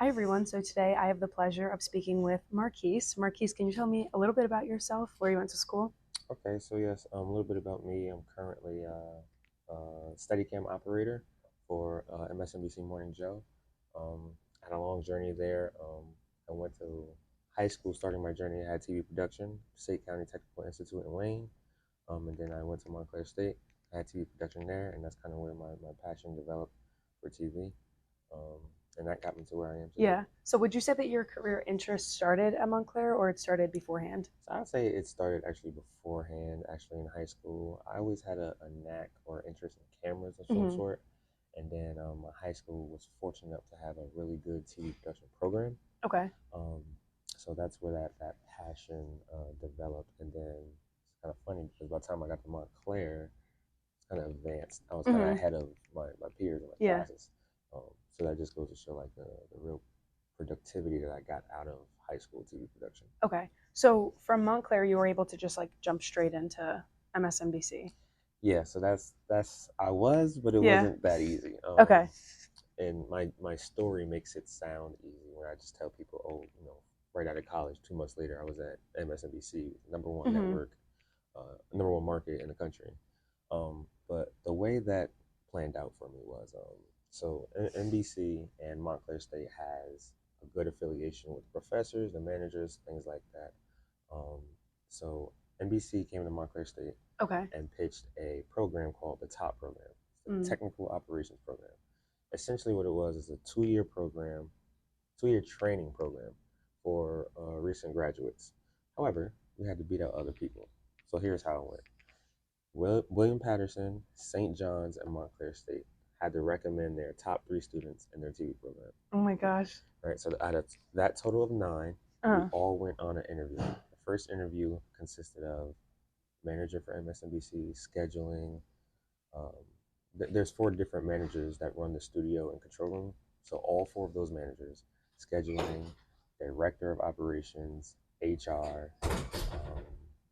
Hi, everyone. So today I have the pleasure of speaking with Marquise. Marquise, can you tell me a little bit about yourself, where you went to school? Okay, so yes, a little bit about me. I'm currently a Steadicam operator for MSNBC Morning Joe. Had a long journey there. I went to high school, starting my journey. I had TV production, State County Technical Institute in Wayne, and then I went to Montclair State. I had TV production there, and that's kind of where my passion developed for TV, um, and that got me to where I am today. Yeah. So would you say that your career interest started at Montclair or it started beforehand? So I'd say it started actually beforehand, actually in high school. I always had a knack or interest in cameras of some Hmm. sort. And then my high school was fortunate enough to have a really good TV production program. Okay. Um, so that's where that passion developed. And then it's kind of funny because by the time I got to Montclair, it's kind of advanced. I was kind of Hmm. ahead of my peers in my Yeah. classes. So that just goes to show like the real productivity that I got out of high school TV production. Okay. So from Montclair, you were able to just like jump straight into MSNBC. Yeah, so that's I was, but it Yeah. wasn't that easy. Okay. And my story makes it sound easy when I just tell people, oh, right out of college, 2 months later, I was at MSNBC, number one Hmm. network, number one market in the country. But the way that planned out for me was, so NBC and Montclair State has a good affiliation with professors, the managers, things like that. Um, so NBC came to Montclair State Okay. and pitched a program called the TOP program, the Mm. Technical Operations Program. Essentially, what it was is a 2 year program, 2 year training program for recent graduates. However, we had to beat out other people. So here's how it went. William Patterson, St. John's, and Montclair State had to recommend their top three students in their TV program. Oh my gosh. Right. So out of that total of nine, we Uh, all went on an interview. The first interview consisted of manager for MSNBC, scheduling. Um, there's four different managers that run the studio and control room. So all four of those managers, scheduling, director of operations, HR,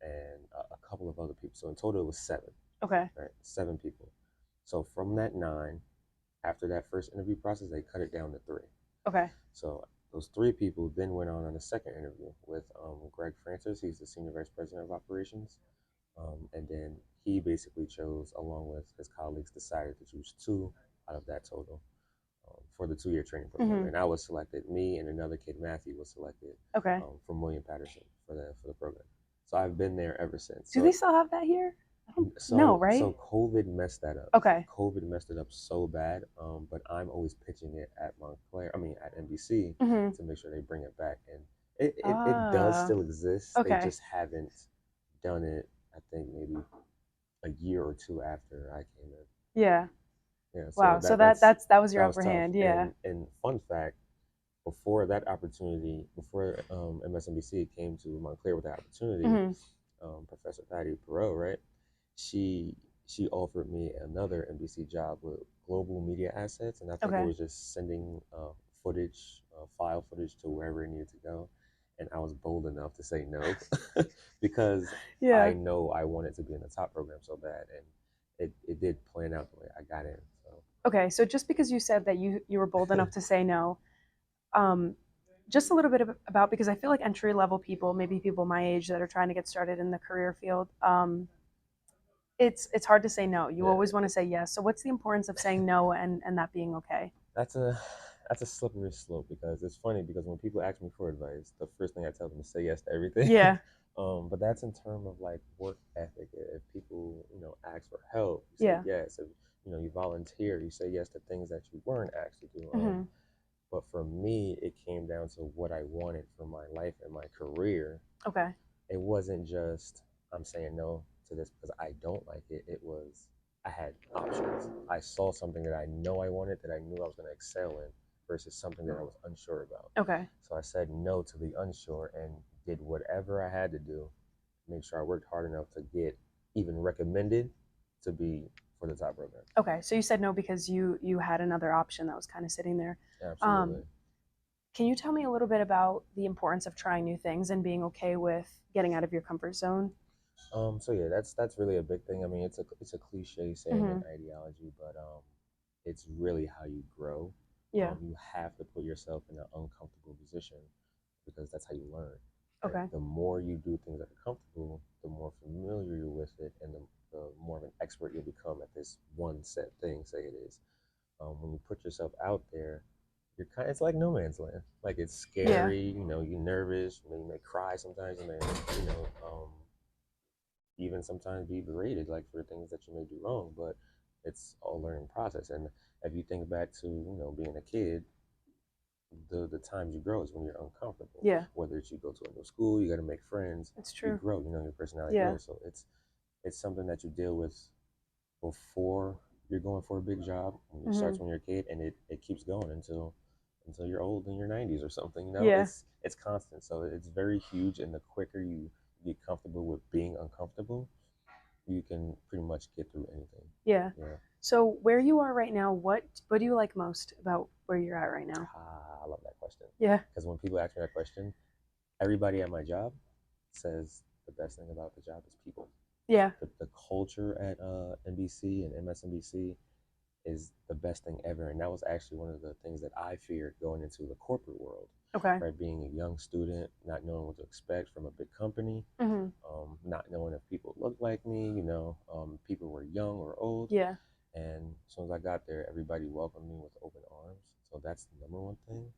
and a couple of other people. So in total, it was seven. okay. Right, 7 people. So from that nine, after that first interview process, they cut it down to three. Okay. So those 3 people then went on a second interview with Greg Francis. He's the senior vice president of operations. And then he basically chose, along with his colleagues, decided to choose two out of that total for the 2 year training program. Hmm. And I was selected. Me and another kid, Matthew, was selected Okay. from William Patterson for the program. So I've been there ever since. Do they still have that here? I don't know, So right? COVID messed that up. Okay. COVID messed it up so bad. But I'm always pitching it at Montclair. I mean, at NBC Hmm. to make sure they bring it back. And it does Ah. still exist. They Okay. just haven't done it. I think maybe a year or two after I came in. Yeah. Yeah. So Wow. So that was your that was upper tough. hand. Yeah. And fun fact, before that opportunity, before MSNBC came to Montclair with that opportunity, Hmm. Professor Patty Perot, right? She she offered me another NBC job with global media assets, and I think it Okay. was just sending footage, file footage to wherever it needed to go. And I was bold enough to say no because I Yeah. know I wanted to be in the top program so bad, and it did plan out the way I got in. So Okay. So just because you said that you were bold enough to say no, um, just a little bit about because I feel like entry level people, maybe people my age that are trying to get started in the career field, it's hard to say no. You yeah, always want to say yes. So what's the importance of saying no and that being okay? that's a that's a slippery slope because it's funny because when people ask me for advice, the first thing I tell them is say yes to everything. Yeah. But that's in terms of like work ethic. If people ask for help, you say Yeah. yes. If you volunteer, you say yes to things that you weren't asked to do. Hmm. But for me, it came down to what I wanted for my life and my career. Okay. It wasn't just I'm saying no to this because I don't like it. It was I had options. I saw something that I know I wanted that I knew I was going to excel in versus something that I was unsure about. Okay. So I said no to the unsure and did whatever I had to do to make sure I worked hard enough to get even recommended to be for the top program. Okay. So you said no because you had another option that was kind of sitting there. Um, Absolutely. can you tell me a little bit about the importance of trying new things and being okay with getting out of your comfort zone? So yeah, that's really a big thing. I mean, it's a cliche saying Hmm. and ideology, but it's really how you grow. Yeah. You have to put yourself in an uncomfortable position because that's how you learn. Right? Okay. The more you do things that are comfortable, the more familiar you're with it, and the more of an expert you'll become at this one set thing. Say it is. When you put yourself out there, you're kind. It's like no man's land. Like it's Yeah. scary. You know, you're nervous. You may cry sometimes. You may, you know, even sometimes be berated, like for things that you may do wrong. But it's all learning process. And if you think back to being a kid, the times you grow is when you're uncomfortable. Yeah. Whether it's you go to a new school, you got to make friends, It's you true. grow. Your personality Yeah. grows. So it's something that you deal with before you're going for a big job. When it starts Mhm. when you're a kid, and it keeps going until you're old in your 90s or something. Yeah. It's constant. So it's very huge, and the quicker you get comfortable with being uncomfortable, you can pretty much get through anything. Yeah. Yeah. So where you are right now, what do you like most about where you're at right now? I love that question Yeah. because when people ask me that question, everybody at my job says the best thing about the job is people. Yeah. The culture at NBC and MSNBC is the best thing ever. And that was actually one of the things that I feared going into the corporate world, Okay. right? Being a young student, not knowing what to expect from a big company, Mhm. not knowing if people looked like me, people were young or old. Yeah. And as soon as I got there, everybody welcomed me with open arms. So that's the number one thing.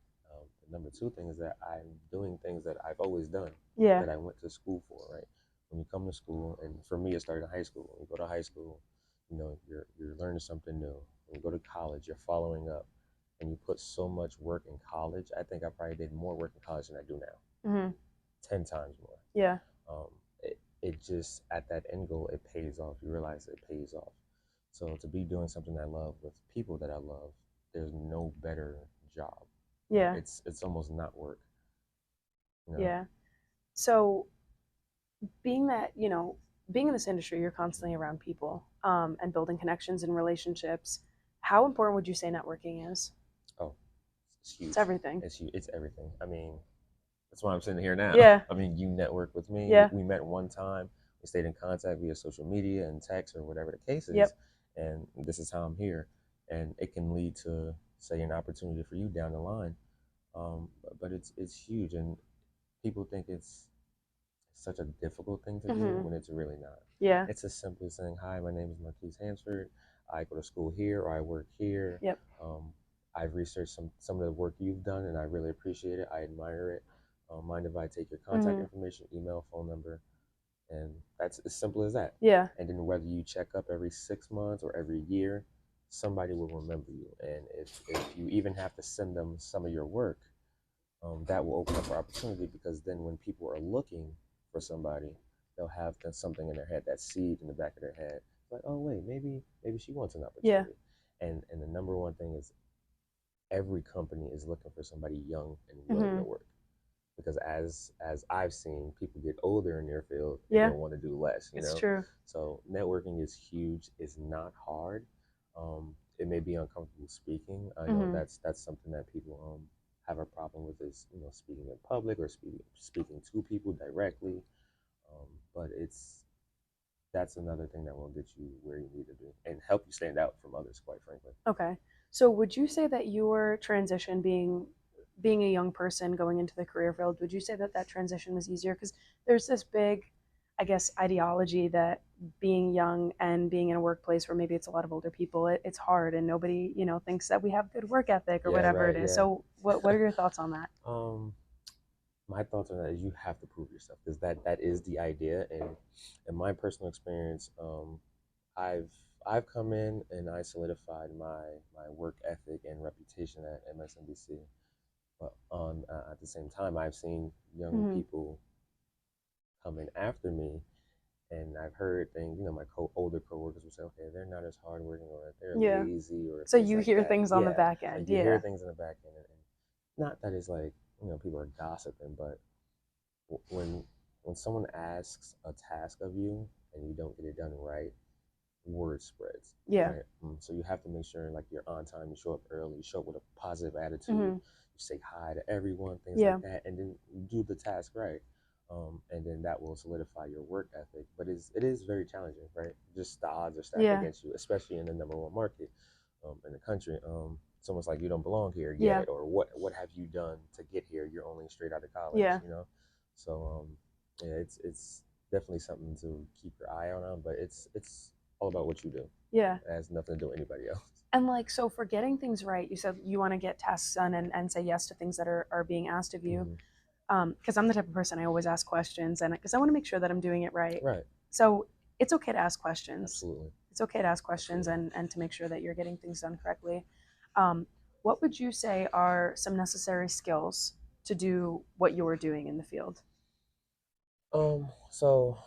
The number two thing is that I'm doing things that I've always done, Yeah. that I went to school for, right? When you come to school, and for me, it started in high school. When you go to high school, you're learning something new. When you go to college, you're following up, and you put so much work in college. I think I probably did more work in college than I do now, Mhm. 10 times more. Yeah. Um, it just at that end goal, it pays off. You realize it pays off. So to be doing something I love with people that I love, there's no better job. Right? Yeah. It's almost not work. You know. Yeah. So being that, being in this industry, you're constantly around people, and building connections and relationships. How important would you say networking is? Oh, it's It's huge. everything. It's huge. It's everything. I mean, that's why I'm sitting here now. Yeah. I mean, you network with me. Yeah. We met one time. We stayed in contact via social media and text or whatever the case is. Yep. And this is how I'm here. And it can lead to, say, an opportunity for you down the line. But it's huge, and people think it's such a difficult thing to do Mhm. when it's really not. Yeah. It's as simple as saying, "Hi, my name is Marquise Hansford. I go to school here, or I work here. Yep. I've researched some of the work you've done, and I really appreciate it. I admire it. Mind if I take your contact Mhm. information, email, phone number?" And that's as simple as that. Yeah. And then whether you check up every 6 months or every year, somebody will remember you. And if you even have to send them some of your work, that will open up an opportunity, because then when people are looking for somebody, they'll have something in their head, that seed in the back of their head, like, oh wait, maybe she wants an Yeah. opportunity. And the number one thing is every company is looking for somebody young and willing to Mhm. work, because as I've seen, people get older in their field and Yeah. they'll want to do less, It's true. So networking is huge. It's not hard. It may be uncomfortable speaking. I know Mhm. that's something that people have a problem with, is speaking in public or speaking to people directly. But that's another thing that will get you where you need to be and help you stand out from others, quite frankly. Okay. So would you say that your transition being a young person going into the career field, would you say that that transition was easier? Because there's this big, I guess, ideology that being young and being in a workplace where maybe it's a lot of older people, it's hard and nobody, thinks that we have good work ethic or Yeah, whatever it right. is. Yeah. So what are your thoughts on that? um, my thoughts on that is you have to prove yourself, because that is the idea. And in my personal experience, I've I've come in and I solidified my work ethic and reputation at MSNBC. But on at the same time, I've seen young Hmm. people come in after me, and I've heard things. My older coworkers will say, "Okay, they're not as hardworking, or they're Yeah. lazy, or So things you like hear that." things on the Yeah, back like end. you hear Yeah. things in the back end, and not that it's like people are gossiping, but when someone asks a task of you and you don't get it done right, word spreads, Yeah. right? So you have to make sure, like, you're on time, you show up early, you show up with a positive attitude, Hmm. you say hi to everyone, things like Yeah. that, and then you do the task right. And then that will solidify your work ethic. But it is very challenging, right? Just the odds are stacked Yeah. against you, especially in the number one market in the country. it's almost like you don't belong here Yeah. yet, or what have you done to get here? You're only straight out of college, Yeah. you know. So yeah, it's definitely something to keep your eye on, but it's all about what you do. Yeah. It has nothing to do with anybody else. And like, so for getting things right, you said you want to get tasks done and say yes to things that are being asked of you. Hmm. Because I'm the type of person, I always ask questions, and because I want to make sure that I'm doing it right. Right. So it's okay to ask questions. Absolutely. It's okay to ask questions Absolutely. and to make sure that you're getting things done correctly. Um, what would you say are some necessary skills to do what you are doing in the field? So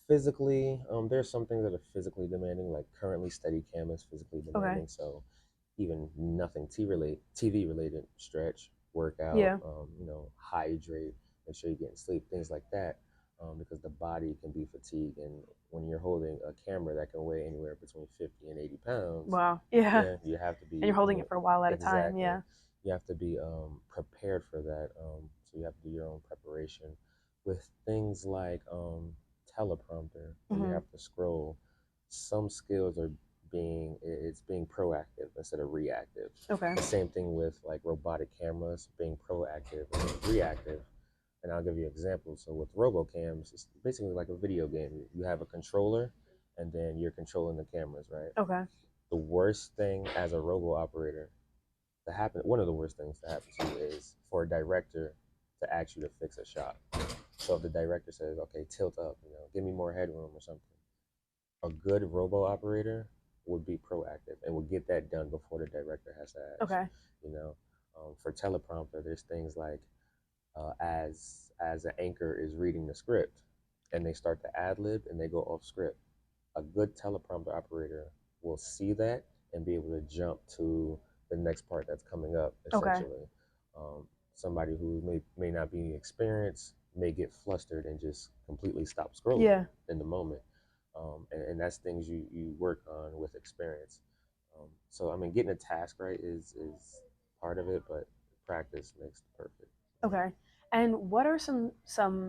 physically, there's some things that are physically demanding, like currently Steadicam is physically Okay. demanding. So even nothing TV related, stretch, workout, Yeah. hydrate, make sure you're getting sleep, things like that. Because the body can be fatigued, and when you're holding a camera that can weigh anywhere between 50 and 80 pounds, Wow. Yeah. yeah, you have to And you're be holding it for a while at a time. exactly. Yeah. You have to be prepared for that. So you have to do your own preparation with things like teleprompter, where you Hmm. have to scroll. Some skills are it's being proactive instead of reactive. Okay. The same thing with like robotic cameras, being proactive and reactive. And I'll give you an example. So with RoboCams, it's basically like a video game. You have a controller, and then you're controlling the cameras, right? Okay. The worst thing as a robo operator to happen, one of the worst things to happen to you is for a director to ask you to fix a shot. So if the director says, okay, tilt up, give me more headroom or something, a good robo operator would be proactive and would get that done before the director has to ask. Okay. You know, for teleprompter, there's things like as an anchor is reading the script and they start to ad lib and they go off script, a good teleprompter operator will see that and be able to jump to the next part that's coming up. Okay. Essentially, somebody who may not be experienced may get flustered and just completely stop scrolling Yeah. in the moment. And that's things you work on with experience. So I mean, getting a task right is part of it, but practice makes perfect. Okay. And what are some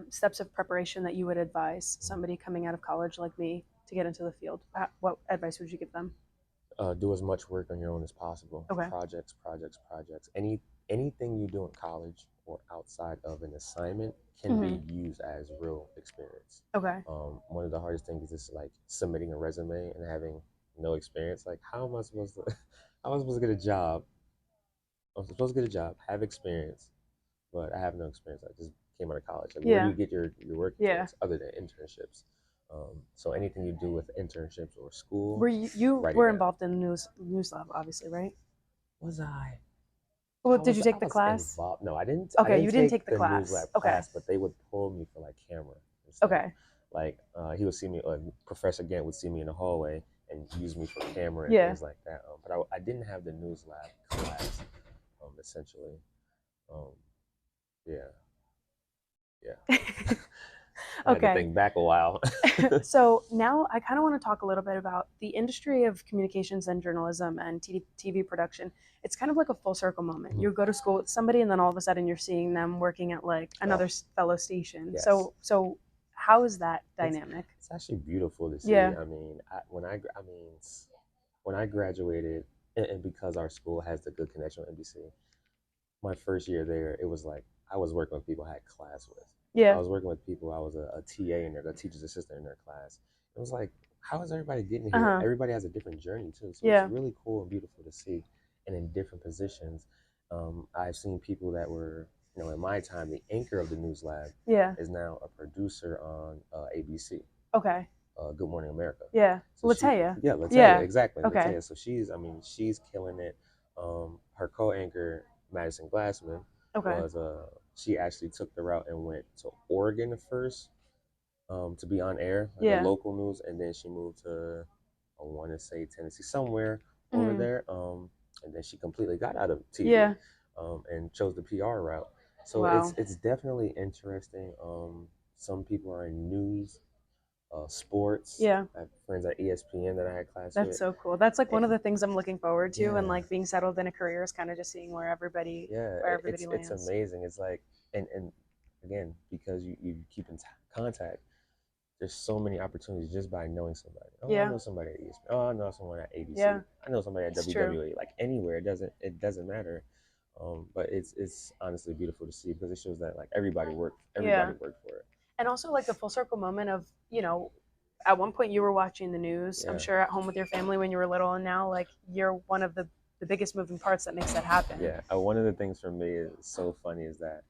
steps of preparation that you would advise somebody coming out of college like me to get into the field? What advice would you give them? Do as much work on your own as possible. Okay. Projects, projects, projects. Anything you do in college or outside of an assignment can Hmm. be used as real experience. Okay. One of the hardest things is like submitting a resume and having no experience. Like, how am I supposed to? How am I supposed to get a job? I'm supposed to get a job, have experience, but I have no experience. I just came out of college. Like, where do Yeah. you get your work Yeah. experience other than internships? So anything you do with internships or school, Were you write it were down. involved in the news lab, obviously, right? Was I? Well, I did you was I take the was class? involved. No, I didn't. I Okay, didn't you didn't take take the the news class. lab Okay. class, but they would pull me for like camera and stuff. Okay. Like he would see me. Professor Gant would see me in the hallway and use me for camera and Yeah. things like that. But I didn't have the news lab class. Essentially. Um, yeah, yeah. I had to Okay. think back a while. So now I kind of want to talk a little bit about the industry of communications and journalism and TV production. It's kind of like a full circle moment. Mhm. You go to school with somebody, and then all of a sudden you're seeing them working at like Oh, another fellow station. yes. So how is that It's dynamic? it's actually beautiful to see. Yeah. I mean, when I graduated, and because our school has the good connection with NBC, my first year there, it was like I was working with people I had class with. I Yeah. was working with people. I was a TA in their, a teacher's assistant in their class. It was like, how is everybody getting Uh here? huh. Everybody has a different journey too, so it's Yeah. really cool and beautiful to see, and in different positions. I've seen people that were, in my time, the anchor of the news lab Yeah. is now a producer on ABC, Okay. Good Morning America. Yeah. So she, Latea. yeah, Latea, Yeah. exactly, Okay. Latea. So she's killing it. Her co-anchor Madison Glassman Okay. was she actually took the route and went to Oregon first, to be on air, like a Yeah. local news, and then she moved to, I want to say Tennessee, somewhere over Hmm. there, and then she completely got out of TV, Yeah. and chose the PR route. So it's Wow. it's definitely interesting. Some people are in news, sports. Yeah. I have friends at ESPN that I had class That's with. so cool. That's like one of And the things I'm looking forward to, and yeah, like being settled in a career is kind of just seeing yeah, where everybody it's lands. amazing. It's like, and again, because you keep in contact, there's so many opportunities just by knowing somebody. Oh, I Yeah. know somebody at ESPN. Oh, I know someone at ABC. Yeah. I know somebody at It's true. WWE. Like anywhere, it doesn't matter. But it's honestly beautiful to see because it shows that like everybody Yeah. worked for it. And also like the full circle moment of, at one point you were watching the news, I'm Yeah, sure at home with your family when you were little, and now like you're one of the biggest moving parts that makes that happen. yeah. One of the things for me is so funny is that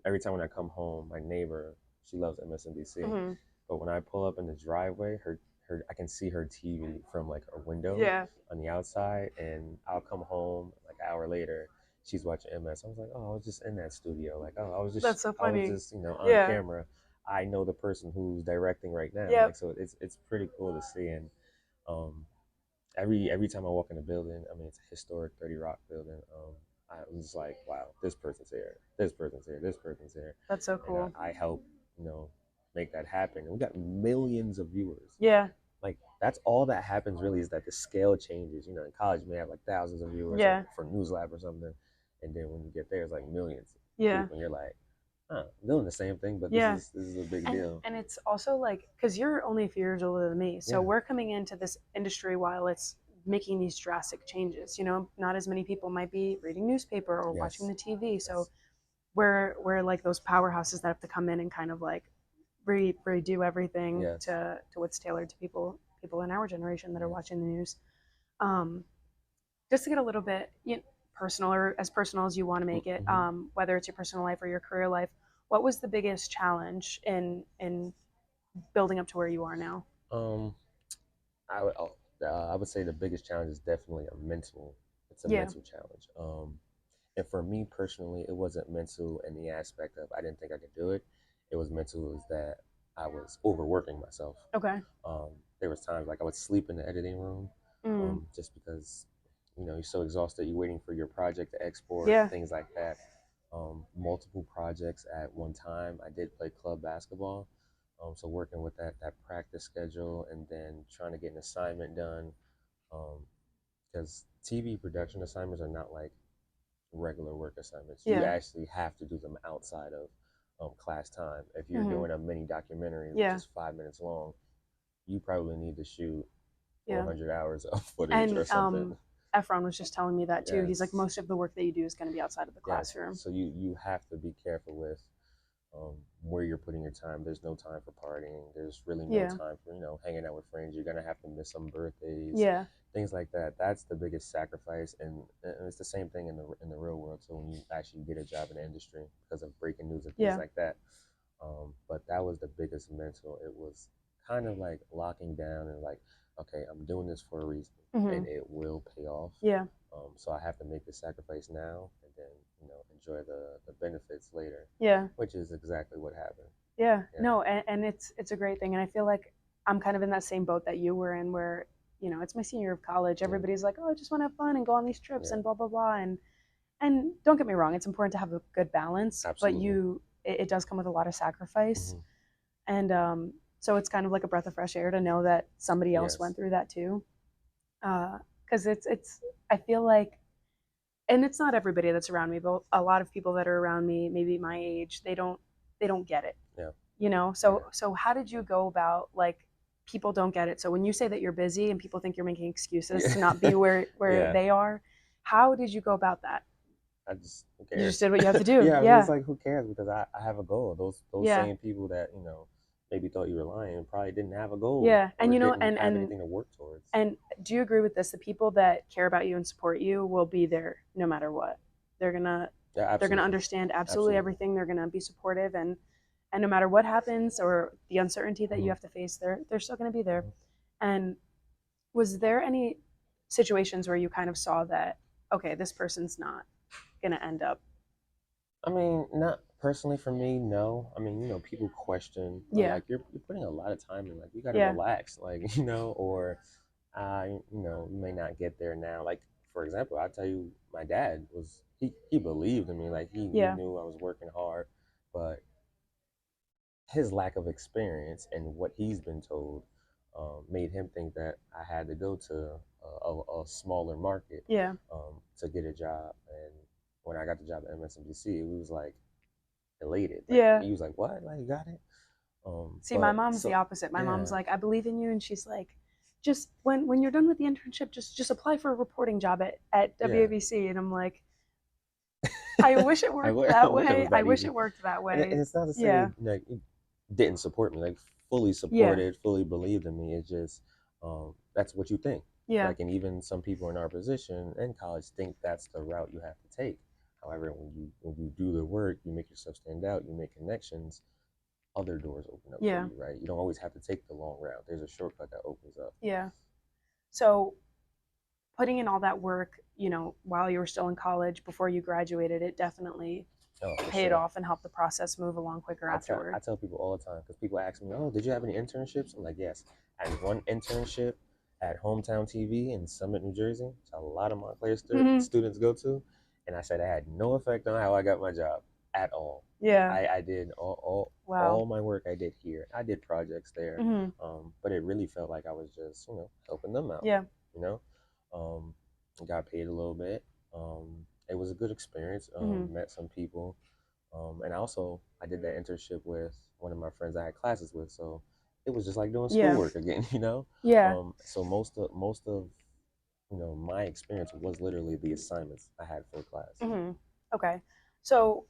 every time when I come home, my neighbor, she loves MSNBC, Hmm. but when I pull up in the driveway, her I can see her TV from like a window Yeah. on the outside, and I'll come home like an hour later. She's watching MS. I was like, oh, I was just in that studio. Like, oh, That's so I was funny. just, on Yeah. camera. I know the person who's directing right now. Like, Yep. so it's pretty cool to see. And um, every time I walk in the building, I mean, it's a historic 30 Rock building. I'm just like, wow, this person's here, this person's here, this person's here, That's so and cool. I help, make that happen. And we got millions of viewers. Yeah. Like that's all that happens really is that the scale changes. In college you may have like thousands of viewers Yeah. for News Lab or something, and then when you get there, it's like millions of Yeah. people, and you're like, huh, I'm doing the same thing, but this Yeah. is this is a big and deal. and it's also like because you're only a few years older than me, so Yeah. we're coming into this industry while it's making these drastic changes. Not as many people might be reading newspaper or watching Yes. the TV, so Yes. we're like those powerhouses that have to come in and kind of like redo everything Yes. to what's tailored to people in our generation that are Yes. watching the news. um just to get a little bit personal, or as personal as you want to make it, Mm-hmm. whether it's your personal life or your career life, what was the biggest challenge in building up to where you are now? Um, I would say the biggest challenge is definitely a mental. It's a Yeah. mental challenge. And for me personally, it wasn't mental in the aspect of I didn't think I could do it. It was mental is that I was overworking myself. Okay. Um, there was times like I would sleep in the editing room, Mm. just because you're so exhausted. You're waiting for your project to export, Yeah. things like that. Multiple projects at one time. I did play club basketball, so working with that practice schedule and then trying to get an assignment done, because TV production assignments are not like regular work assignments. You Yeah. actually have to do them outside of class time. If you're Hmm. doing a mini documentary, which Yeah. is 5 minutes long, you probably need to shoot Yeah. 400 hours of footage And or something. Efron was just telling me that too. He's like, Yes, most of the work that you do is going to be outside of the yes. classroom. So you have to be careful with where you're putting your time. There's no time for partying. There's really no Yeah. time for hanging out with friends. You're gonna have to miss some birthdays, Yeah. things like that. That's the biggest sacrifice, and it's the same thing in the real world. So when you actually get a job in the industry because of breaking news and things Yeah. like that, but that was the biggest mental. It was kind of like locking down and like, okay, I'm doing this for a reason, Hmm. and it will pay off. Yeah. So I have to make the sacrifice now, and then enjoy the benefits later, Yeah. which is exactly what happened. Yeah. Yeah. No, and it's a great thing, and I feel like I'm kind of in that same boat that you were in, where it's my senior year of college. Yeah. Everybody's like, oh, I just want to have fun and go on these trips Yeah. and blah blah blah, and don't get me wrong, it's important to have a good balance, but Absolutely. it does come with a lot of sacrifice. Hmm. And so it's kind of like a breath of fresh air to know that somebody else Yes. went through that too. Because it's I feel like, and it's not everybody that's around me, but a lot of people that are around me, maybe my age, they don't get it. Yeah. So Yeah. so how did you go about, like, people don't get it? So when you say that you're busy and people think you're making excuses Yeah. to not be where Yeah. they are, how did you go about that? Who You just cares? did what you have to do. Yeah, I mean, Yeah. it's like who cares because I have a goal. Those Yeah. same people that maybe thought you were lying probably didn't have a goal. Yeah. And or didn't and have anything to work towards. and do you agree with this? The people that care about you and support you will be there no matter what. They're gonna Yeah, they're absolutely. gonna understand absolutely Absolutely. everything. They're gonna be supportive, and no matter what happens or the uncertainty that you have to face, they're still gonna be there. Mhm. And was there any situations where you kind of saw that, okay, this person's not gonna end up? I mean, not personally for me, no. I mean, people question, Yeah. like you're putting a lot of time in, like you got to Yeah. relax, like or you may not get there now. Like for example, I'll tell you, my dad was he believed in me, like he Yeah. knew I was working hard, but his lack of experience and what he's been told made him think that I had to go to a smaller market Yeah. to get a job. And when I got the job at MSNBC, it was like elated. Like, Yeah. he was like, "What? Like, you got it?" See, my But mom's the so opposite. My mom's yeah, like, I believe in you, and she's like, just when you're done with the internship, just apply for a reporting job at yeah. WABC. And I'm like, I wish it I worked wish, I that wish it way. was I that wish easy. it worked that And way. it's not to Yeah, say like he didn't support me, like fully yeah, supported, fully believed in me. It's just that's what you think. yeah, Like, and even some people in our position in college think that's the route you have to take. However, when you do the work, you make yourself stand out, you make connections, other doors open up for yeah, you, right? You don't always have to take the long route. There's a shortcut that opens up. yeah. So putting in all that work, while you were still in college before you graduated, it definitely Oh, for paid sure. off and helped the process move along quicker I afterward. tell people all the time because people ask me, "Oh, did you have any internships?" I'm like, "Yes, I had one internship at Hometown TV in Summit, New Jersey, which a lot of Montclair Hmm. students go to," and I said I had no effect on how I got my job at all. Yeah. I did Wow. all my work I did here. I did projects there, Hmm. but it really felt like I was just helping them out. Yeah. You know, um, got paid a little bit. It was a good experience. Hmm. Met some people. And also, I did that internship with one of my friends I had classes with, so it was just like doing Yeah. schoolwork again, you know. Yeah. So most of my experience was literally the assignments I had for class. Hmm. Okay. So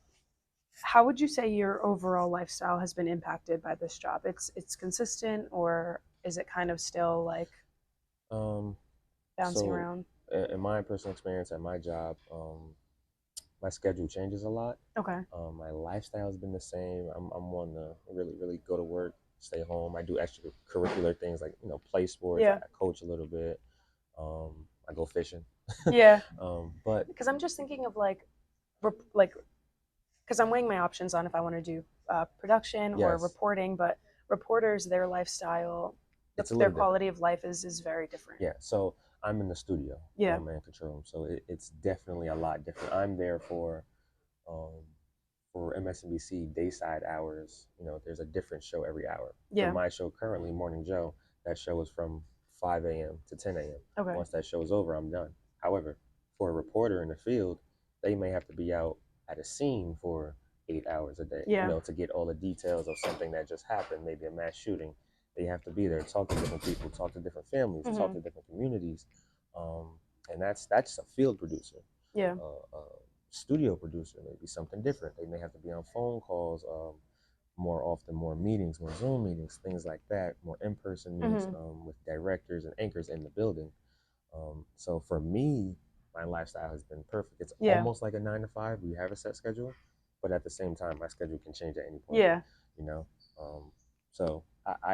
how would you say your overall lifestyle has been impacted by this job? It's consistent, or is it kind of still like Um, bouncing so around? in my personal experience at my job, my schedule changes a lot. Okay. My lifestyle has been the same. I'm one to really go to work, stay home. I do extracurricular things like play sports. I Yeah. coach a little bit. I go fishing. Yeah. But Because I'm just thinking of like because I'm weighing my options on if I want to do production or yes, reporting, but reporters, their lifestyle, it's a their little different. quality of life is very different. Yeah. So I'm in the studio, Yeah. man control room. So it's definitely a lot different. I'm there um, for MSNBC dayside hours. There's a different show every hour. For Yeah. my show currently, Morning Joe, that show is from 5 a.m. to 10 a.m. Okay. Once that show is over, I'm done. However, for a reporter in the field, they may have to be out at a scene for 8 hours a day, Yeah. to get all the details of something that just happened, maybe a mass shooting. They have to be there, talk to different people, talk to different families, talk Hmm. to different communities, um, and that's a field producer. Yeah. Studio producer may be something different. They may have to be on phone calls more often, more meetings, more Zoom meetings, things like that, more in-person meetings Hmm. with directors and anchors in the building. So for me, my lifestyle has been perfect. It's Yeah. almost like a 9 to 5. We have a set schedule, but at the same time, my schedule can change at any point. Yeah. You know, um, so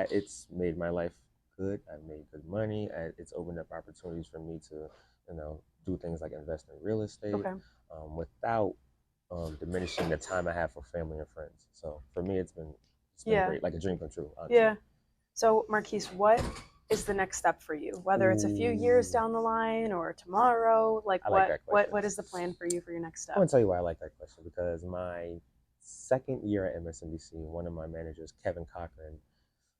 it's made my life good. I've made good money. It's opened up opportunities for me to, do things like invest in real estate Okay. without diminishing the time I have for family and friends. So for me, it's been Yeah. great, like a dream come true, honestly. Yeah. So, Marquise, what is the next step for you? Whether it's a few years Ooh, down the line or tomorrow, like I like that question. what is the plan for you for your next I'm step? gonna tell you why I like that question because my second year at MSNBC, one of my managers, Kevin Cochran,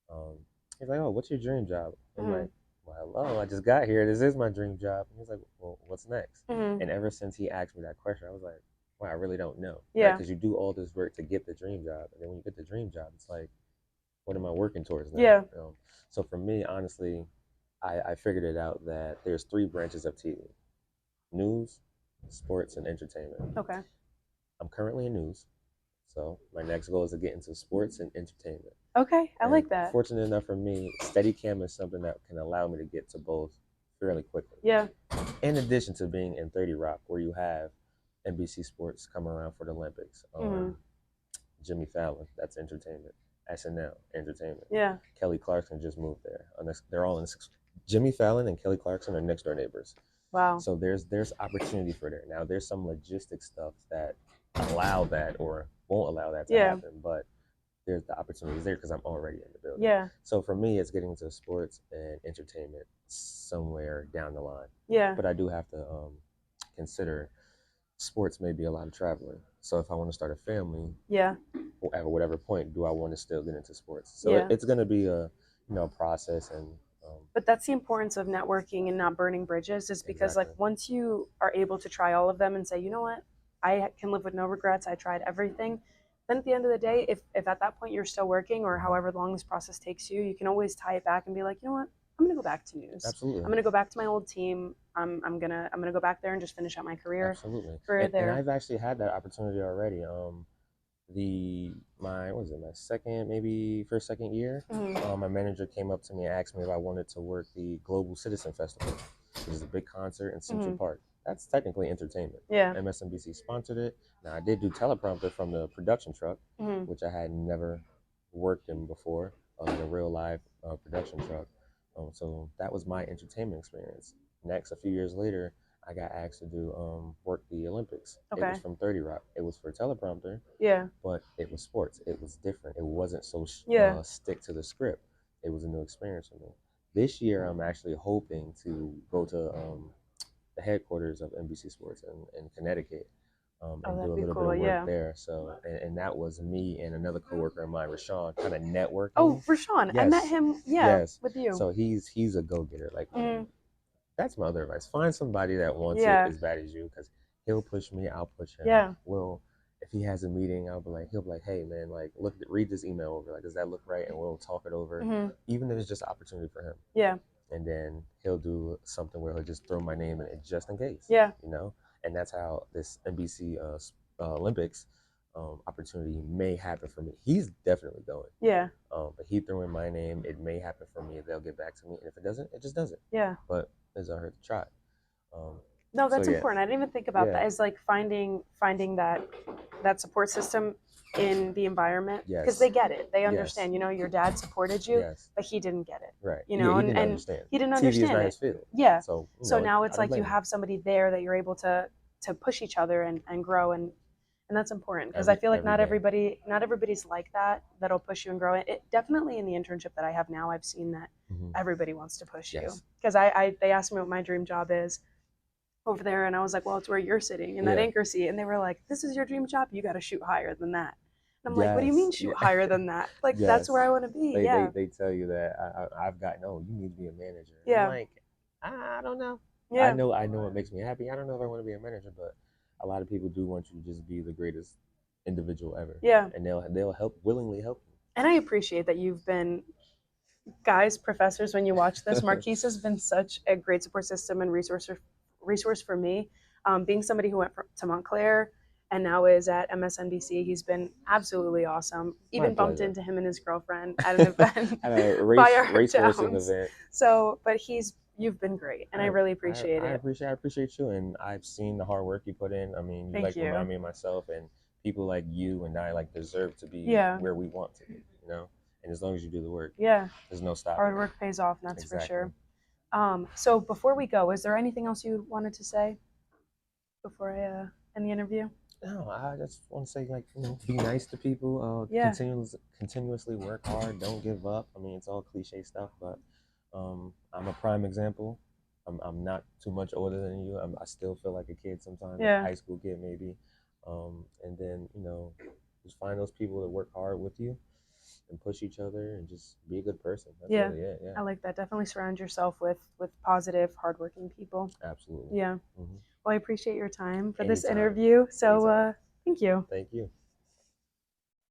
um, he's like, "Oh, what's your dream job?" I'm Hmm. like, "Well, hello, I just got here. This is my dream job." And he's like, "Well, what's next?" Hmm. And ever since he asked me that question, I was like, "Wow, I really don't know, right? Yeah. Because you do all this work to get the dream job, and then when you get the dream job, it's like, what am I working towards now?" Yeah. So for me, honestly, I figured it out that there's three branches of TV: news, sports, and entertainment. Okay. I'm currently in news, so my next goal is to get into sports and entertainment. Okay. I And like that. fortunate enough for me, Steadicam is something that can allow me to get to both fairly quickly. Yeah. In addition to being in 30 Rock, where you have NBC Sports come around for the Olympics, Hmm. Jimmy Fallon, that's entertainment. SNL, entertainment. Yeah. Kelly Clarkson just moved there. They're all in. Jimmy Fallon and Kelly Clarkson are next door neighbors. Wow. So there's opportunity for there. Now there's some logistic stuff that allow that or won't allow that to Yeah. happen, but there's the opportunities there because I'm already in the building. Yeah. So for me, it's getting to sports and entertainment somewhere down the line. Yeah. But I do have to consider sports may be a lot of traveling. So if I want to start a family, Yeah. at whatever point, do I want to still get into sports? So Yeah. it's going to be a process and But that's the importance of networking and not burning bridges, is because like exactly. once you are able to try all of them and say, you know what, I can live with no regrets, I tried everything, then at the end of the day, if at that point you're still working or however long this process takes you, you can always tie it back and be like, you know what, I'm gonna go back to news. I'm Absolutely. gonna go back to my old team. I'm gonna go back there and just finish out my Absolutely. career And there. I've actually had that opportunity already. The my what was it, my second, maybe first, second year, Mm-hmm. my manager came up to me and asked me if I wanted to work the Global Citizen Festival, which is a big concert in Central Mm-hmm. Park. That's technically entertainment. Yeah. MSNBC sponsored it. Now I did do teleprompter from the production truck, Mm-hmm. which I had never worked in before, the real live production truck. So that was my entertainment experience. Next, a few years later, I got asked to do work the Olympics. It was Okay. from 30 Rock. It was for teleprompter, Yeah. but it was sports. It was different. It wasn't so Yeah. stick to the script. It was a new experience for me. This year, I'm actually hoping to go to the headquarters of NBC Sports in Connecticut, Oh, and do that'd a be little bit cool. of work Yeah. there. So, and that was me and another coworker of mine, Rashawn, kind of Oh, networking. Rashawn, I met Yes, him. Yeah, yes. with you. So he's a go getter. Like, Mm, that's my other advice. Find somebody that wants it yeah. as bad as you, because he'll push me, I'll push him. Yeah. We'll, if he has a meeting, he'll be like, hey man, like read this email over. Like, does that look right? And we'll talk it over, Mm-hmm. even if it's just an opportunity for him. Yeah. And then he'll do something where he'll just throw my name in it just in case. Yeah. And that's how this NBC Olympics opportunity may happen for me. He's definitely going. Yeah. But he threw in my name. It may happen for me. They'll get back to me. And if it doesn't, it just doesn't. Yeah. But it's not hurt to try. Um, No, so that's yeah, important. I didn't even think about yeah, that. As like finding that support system in the environment because yes, they get it. They yes, understand. Your dad supported you, yes, but he didn't get it. right. And He didn't understand. he didn't TV is understand not it. his field. Yeah. So So now it's I don't like you blame him. have somebody there that you're able to push each other and grow and that's important because I feel like Every day. not everybody's like that that'll push you and grow it. Definitely in the internship that I have now, I've seen that Mm-hmm. everybody wants to push you Yes. because they asked me what my dream job is over there and I was like, well, it's where you're sitting in that Yeah. anchor seat, and they were like, this is your dream job, you got to shoot higher than that. And I'm like, what do you Yes. mean shoot Yeah. higher than that? Like that's Yes. where I want to be. They, Yeah. they tell you that I've gotten, oh, you need to be a manager. Yeah. I'm like, I don't know. Yeah. I know what makes me happy. I don't know if I want to be a manager, but a lot of people do want you to just be the greatest individual ever. Yeah. And they'll willingly help you. And I appreciate that you've been, guys, professors, when you watch this, Marquise has been such a great support system and resource for me. Being somebody who went to Montclair and now is at MSNBC, he's been absolutely awesome. Even bumped into him and his girlfriend at an event at a by our racing towns. event. So, but you've been great, and I really appreciate it. I appreciate you, and I've seen the hard work you put in. I mean, you Thank you. remind me of myself, and people like you and I deserve to be where we want to be. And as long as you do the work, there's no stopping. Hard work pays off, and that's for sure. So before we go, is there anything else you wanted to say before I end the interview? No, I just want to say, be nice to people. Continuously work hard. Don't give up. I mean, it's all cliche stuff, but I'm a prime example. I'm not too much older than you. I still feel like a kid sometimes, like a high school kid maybe. And then just find those people that work hard with you and push each other and just be a good person. That's really it. Yeah, I like that. Definitely surround yourself with positive, hardworking people. Absolutely. Yeah. Mm-hmm. Well, I appreciate your time for this Anytime. interview. So thank you. Thank you.